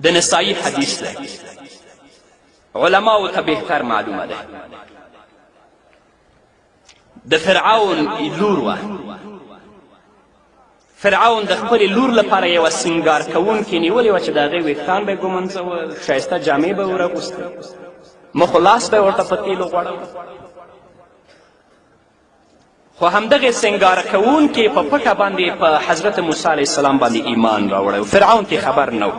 د نسائی حدیث دی، علماو ته بهتر معلومه ده. د فرعون لور وه. فرعون د خپلې لور لپاره یوه سینګار کوونکې نیولې وه چې د هغې ویښتان به یې ږمنځول، ښایسته جامې به ور اغوستې، مخ و لاس به یې ورته په تیلو غوړول. خو همدغې سینګار کوونکې په پټه باندې په حضرت موسی علیه السلام باندې ایمان راوړی. فرعون ته خبر نه و.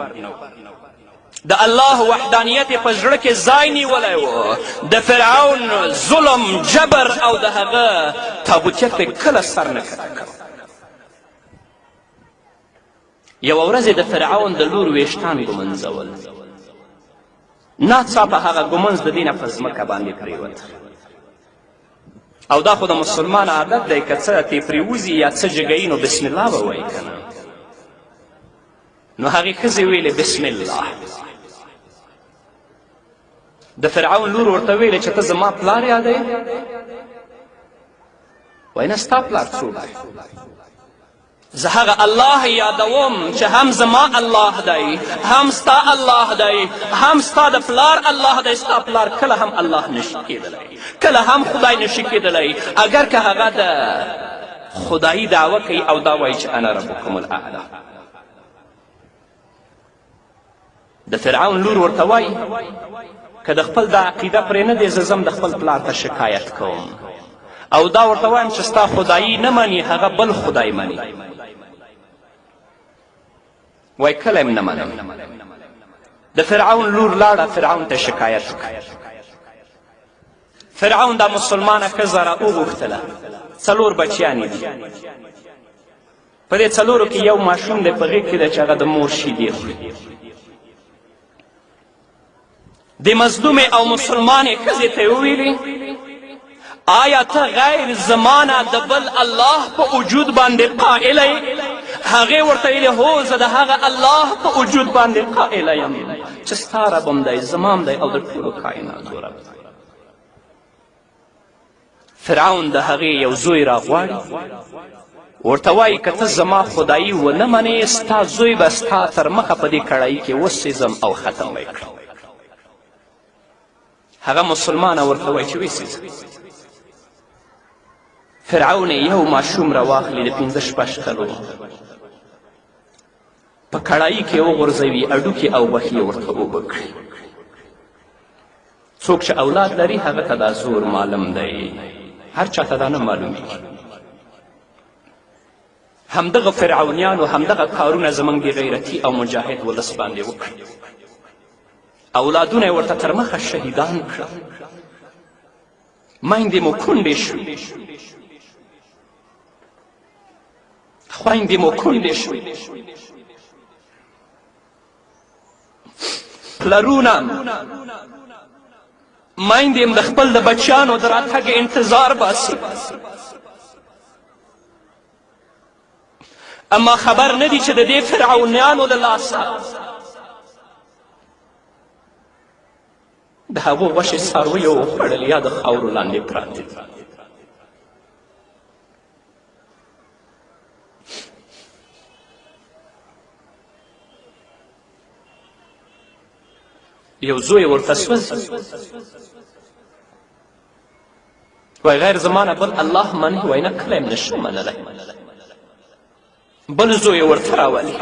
د الله وحدانیت یې په زړه کې ځای نیولی و. د فرعون ظلم، جبر او د هغه تابوتیت به کله سر نه کړی. یوه ورځ د فرعون د لور ویښتان ږمنځول، ناڅاپه هغه ږمنځ د دې نه په ځمکه باندې پرېوت. او دا خو د مسلمان عادت دی که څه تې پرېوځي یا څه جګوي نو بسم الله به وایي که نه. نو هغې ښځې ویلې بسم الله. د فرعون لور ورته ویلې چې ته زما پلار یادوې؟ وایي نه، ستا پلار څوک دی؟ زه هغه الله یادوم چې هم زما الله دی، هم ستا الله دی، هم ستا د پلار الله دی. ستا پلار کله هم الله نشي کېدلی، کله هم خدای نشي کېدلی، اگر که هغه د خدایي دعوه کوي او دا وایي چې انا ربکم الاعلی. د فرعون لور ورته وایي که د خپل دا عقیده پرې نه دی، زه ځم د خپل پلار ته شکایت کوم او دا ورته وایم چې ستا خدایي نه مني، هغه بل خدای مني. وای کله یم نه منم. د فرعون لور لاړه فرعون ته شکایت وکړه. فرعون دا مسلمانه ښځه را وغوښتله. 4 بچیانې دي. په دې 4 کې یو ماشوم دی په غېږ کې دی چې هغه د مور شیدې خوري. د مظلومې او مسلمانې ښځې ته یې وویلې آیا ته غیر زمانه د بل الله په وجود باندې قائله یې؟ هغې ورته ویلې هو، زه د هغه الله په وجود باندې قائله یم چې ستا رب هم دی، زما هم دی او د ټولو کائناتو رب دی. فرعون د هغې یو زوی راغواړي، ورته وایي که ته زما خدایي ونه منې، ستا زوی به ستا تر مخه په دې کړایي کې وسېځم او ختم به یې کړم. هغه مسلمانه ورته وایي چې وسېځه. فرعون یو ماشوم راواخلي د 15-16 کلو، په کړایي کې وغورځوي، اډوکې او غوښې ورته اوبه کړي. څوک چې اولاد لري هغه ته دا زور معلوم دی، هر چا ته دا نه معلومیږي. همدغه فرعونیانو همدغه کارونه زموږ د غیرتي او مجاهد ولس باندې وکړي. اولادونه یې ورته تر مخه شهیدان کړل، میندې مو کونډې شوې، خویندې مو کونډې شوې، پلرونه میندې هم د خپل د بچیانو د راتګ انتظار باسي، اما خبر نه دي چې د دې فرعونیانو له لاسه د هغو غوښې څارویو وخوړل یا د خاورو لاندې پراتې. یو زوی ورته سوځي، وای غیر زمانه بل الله مني، وای نه کله یې نشم منلی. بل زوی ورته راولي،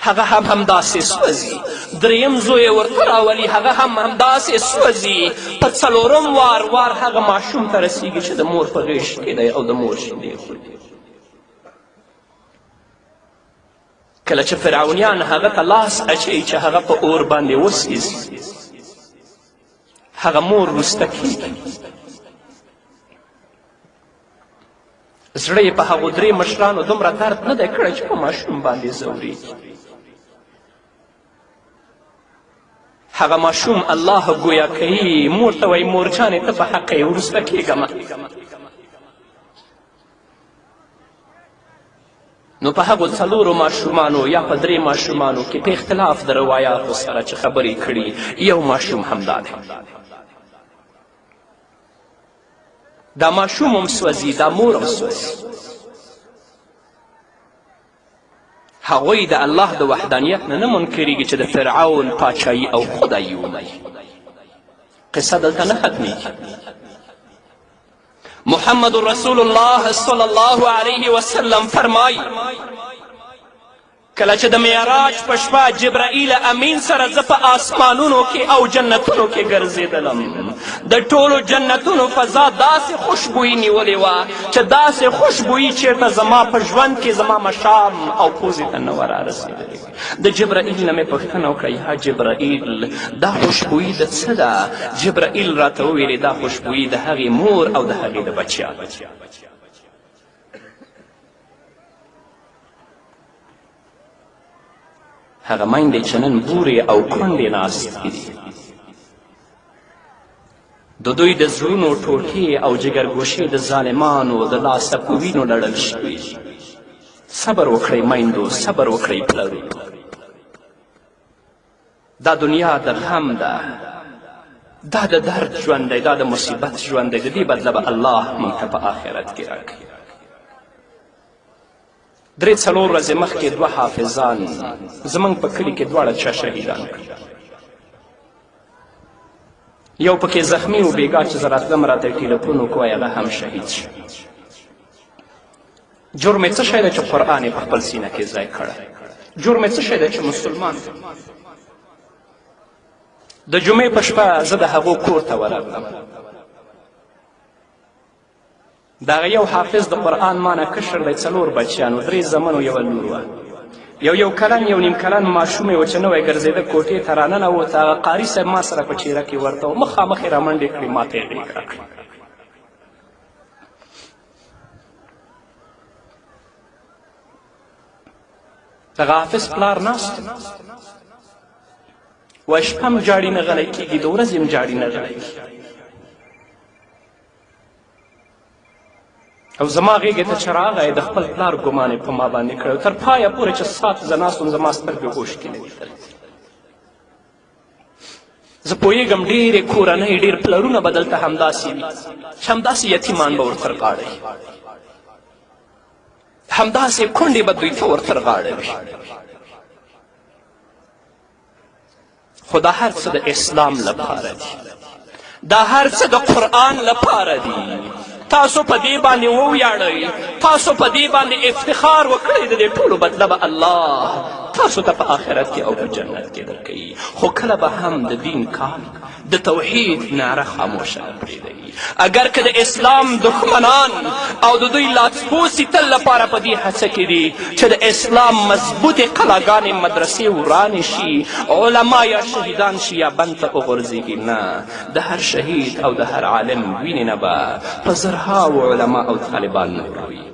هغه هم همداسې سوځي. دریم زوی ورته راولي، هغه هم همداسې سوځي. په 4م وار هغه ماشوم ته رسیږي چې د مور په غېږ کې دی او د مور شیدې خوري. کله چې فرعونیان هغه ته لاس اچوي چې هغه په اور باندې وسیځي، هغه مور وروسته کېږي. زړه یې په هغو 3 مشرانو دومره درد نه دی کړی چې په ماشوم باندې ځورېږي. هغه ماشوم الله ګویا کوي، مور ته وایي مورجانې ته په حقه یې وروسته کېږمه. نو په هغو 4 ماشومانو یا په 3 ماشومانو کې په اختلاف د روایاتو سره چې خبرې کړي، یو ماشوم همدا دی. دا ماشوم هم سوځي، دا مور هم سوځي. هغوی د الله د وحدانیت نه منکریږي چې د فرعون پاچایي او خدایي ومني. قصه دلته نه ختمیږي. محمد رسول الله صلی الله علیه وسلم فرمایي کله چې د معراج په شپه جبرائیل امین سره زه په آسمانونو کې او جنتونو کې ګرځېدلم، د ټولو جنتونو فضا داسې خوشبویي نیولې وه چې داسې خوشبویي چېرته زما په ژوند کې زما مشام او پوزې ته نه وه رارسېدلې. د جبرائیل نه مې پوښتنه وکړه یا جبرائیل دا خوشبویي د څه ده؟ جبرائیل راته وویلې دا خوشبویي د هغې مور او د هغې د بچیانو. هغه میندې چې نن بورې او کونډې ناستې دي، د دوی د زړونو ټوټې او جګرګوشې د ظالمانو د لاسه په وینو لړل شوي. صبر وکړئ میندو، صبر وکړئ پلرو. دا دنیا د غم ده، دا د درد ژوند دی، دا د مصیبت ژوند دی. د دې بدله به الله موږ ته په آخرت کې راکوي. 3-4 ورځې مخکې 2 حافظان زموږ په کلي کې دواړه چا شهیدان کړي. یو پکې زخمی و بیګا چې زه راتلم راته یې ټیلیفون وکړو هغه هم شهید شو. جرم یې څه شی دی چې قرآن یې په خپل سینه کې ځای کړی؟ جرم یې څه شی دی چې مسلمان دی؟ د جمعې په شپه زه د هغو کور ته ورغلم. د هغه یو حافظ د قرآن مانه کشر دی، 4 بچیان و، 3 زمن و 1 لور وه. یو کلن 1.5 کلن ماشوم یې و چې نوی ګرځېده کوټې ته راننوت. هغه قاري صاحب ما سره په چیره کې ورته و، مخامخ یې رامنډې کړې، ما ته یې غېږ راکړه. دغه حافظ پلار ناست وایي شپه هم جاړي نه غلی کېږي، د ورځې هم جاړي نه غلی کېږي. او زما غېږې ته چې راغی د خپل پلار ګمان یې په ما باندې کړی. تر پایه پورې چې سات زه ناست وم زما سترګې هوش کې نه لیدل. زه پوهېږم ډېرې کورنۍ ډېر پلرونه به دلته همداسې وي چې همداسې یتیمان به ورتر غاړه وي، همداسې کونډې به دوی ته ورتر غاړه وي. خو دا هر څه د اسلام لپاره دي، دا هر څه د قرآن لپاره دي. تاسو په دې باندې وویاړئ، تاسو په دې باندې افتخار وکړئ، د دې ټولو بدله به الله تاسو ته په آخرت کې او په جنت کې درکوي. خو کله به هم د دین کار د توحید نعره خاموشه نه پرېږدئ. اگر که د اسلام دښمنان او د دوی لاسپوڅي تل لپاره په دې هڅه کې دي چې د اسلام مضبوطې قلاګانې مدرسې ورانې شي، علما یا شهیدان شي یا بند ته وغورځېږي، نه، د هر شهید او د هر عالم وینې نه به په زرهاو علما او طالبان نه وروي.